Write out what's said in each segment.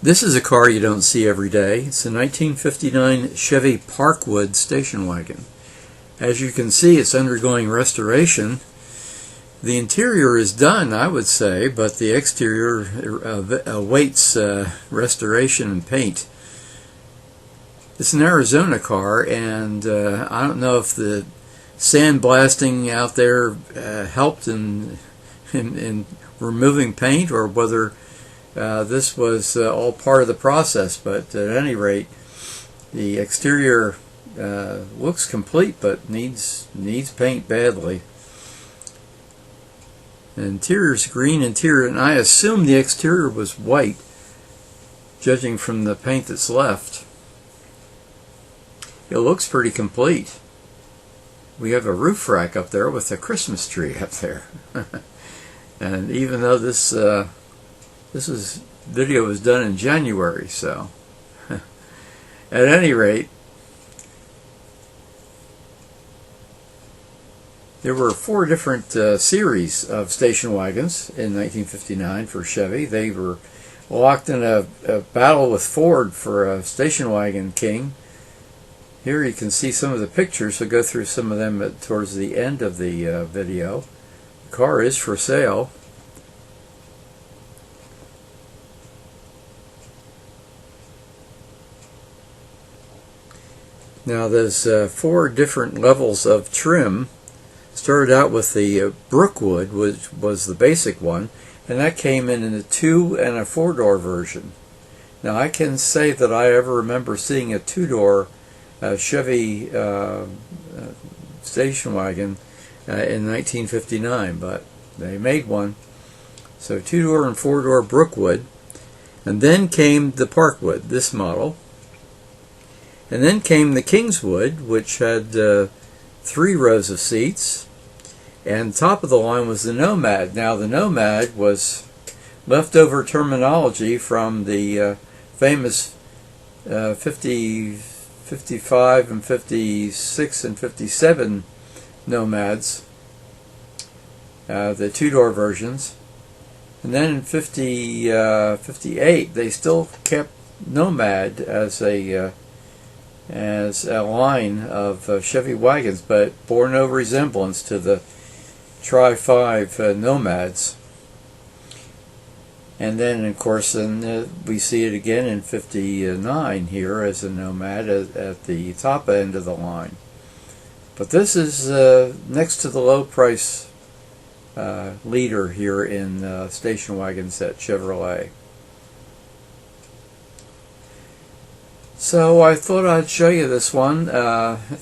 This is a car you don't see every day. It's a 1959 Chevy Parkwood station wagon. As you can see, it's undergoing restoration. The interior is done, I would say, but the exterior awaits restoration and paint. It's an Arizona car, and I don't know if the sandblasting out there helped in removing paint, or whether this was all part of the process, but at any rate, the exterior looks complete but needs paint badly. The interior's green interior, and I assume the exterior was white, judging from the paint that's left. It looks pretty complete. We have a roof rack up there with a Christmas tree up there. And even though this video was done in January, so at any rate, there were 4 different series of station wagons in 1959 for Chevy. They were locked in a battle with Ford for a station wagon king. Here you can see some of the pictures. We'll go through some of them towards the end of the video. The car is for sale. Now there's 4 different levels of trim. Started out with the Brookwood, which was the basic one, and that came in a 2- and a 4-door version. Now I can say that I ever remember seeing a 2-door Chevy station wagon in 1959, but they made one. So 2-door and 4-door Brookwood, and then came the Parkwood, this model. And then came the Kingswood, which had 3 rows of seats, and top of the line was the Nomad. Now the Nomad was leftover terminology from the famous 55 and 56 and 57 Nomads, the 2-door versions. And then in 58 they still kept Nomad as a line of Chevy wagons, but bore no resemblance to the Tri-5 Nomads. And then, of course, we see it again in 59 here as a Nomad at the top end of the line. But this is next to the low price leader here in station wagons at Chevrolet. So I thought I'd show you this one.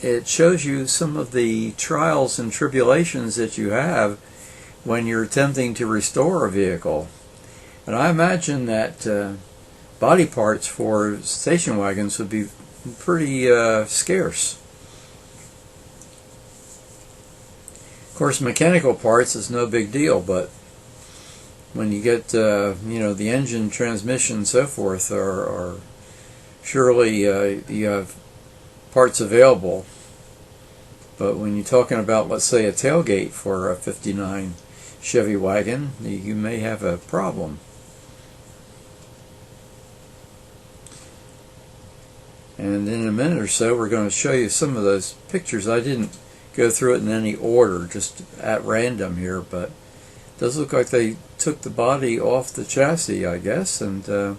It shows you some of the trials and tribulations that you have when you're attempting to restore a vehicle. And I imagine that body parts for station wagons would be pretty scarce. Of course, mechanical parts is no big deal, but when you get the engine, transmission, and so forth are surely you have parts available, but when you're talking about, let's say, a tailgate for a 59 Chevy wagon, you may have a problem. And in a minute or so we're going to show you some of those pictures. I didn't go through it in any order, just at random here, but it does look like they took the body off the chassis, I guess, and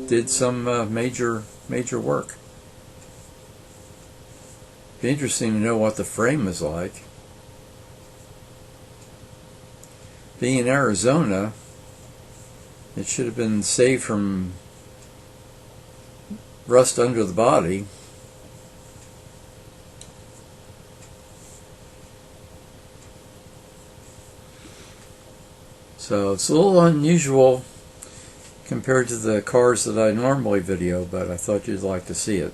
did some major work. Be interesting to know what the frame is like. Being in Arizona, it should have been saved from rust under the body. So it's a little unusual compared to the cars that I normally video, but I thought you'd like to see it.